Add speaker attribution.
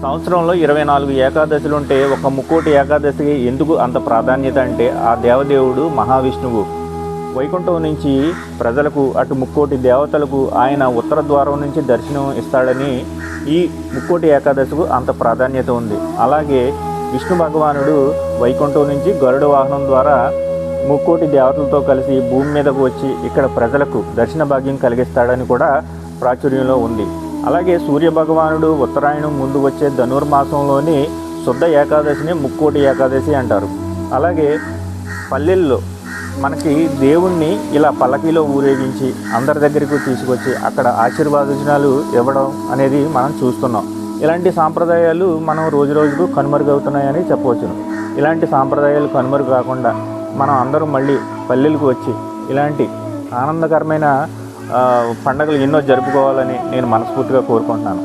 Speaker 1: సంవత్సరంలో 24 ఏకాదశులు ఉంటే ఒక ముక్కోటి ఏకాదశికి ఎందుకు అంత ప్రాధాన్యత అంటే ఆ దేవదేవుడు మహావిష్ణువు వైకుంఠం నుంచి ప్రజలకు అటు ముక్కోటి దేవతలకు ఆయన ఉత్తర ద్వారం నుంచి దర్శనం ఇస్తాడని ఈ ముక్కోటి ఏకాదశికు అంత ప్రాధాన్యత ఉంది. అలాగే విష్ణు భగవానుడు వైకుంఠం నుంచి గరుడ వాహనం ద్వారా ముక్కోటి దేవతలతో కలిసి భూమి మీదకు వచ్చి ఇక్కడ ప్రజలకు దర్శన భాగ్యం కలిగిస్తాడని కూడా ప్రాచుర్యంలో ఉంది. అలాగే సూర్య భగవానుడు ఉత్తరాయణం ముందు వచ్చే ధనుర్మాసంలోని శుద్ధ ఏకాదశిని ముక్కోటి ఏకాదశి అంటారు. అలాగే పల్లెల్లో మనకి దేవుణ్ణి ఇలా పల్లకీలో ఊరేగించి అందరి దగ్గరికి తీసుకొచ్చి అక్కడ ఆశీర్వాదనాలు ఇవ్వడం అనేది మనం చూస్తున్నాం. ఇలాంటి సాంప్రదాయాలు మనం రోజు రోజుకు కనుమరుగవుతున్నాయని చెప్పవచ్చును. ఇలాంటి సాంప్రదాయాలు కనుమరుగు కాకుండా మనం అందరం మళ్ళీ పల్లెలకు వచ్చి ఇలాంటి ఆనందకరమైన పండుగలు ఎన్నో జరుపుకోవాలని నేను మనస్ఫూర్తిగా కోరుకుంటున్నాను.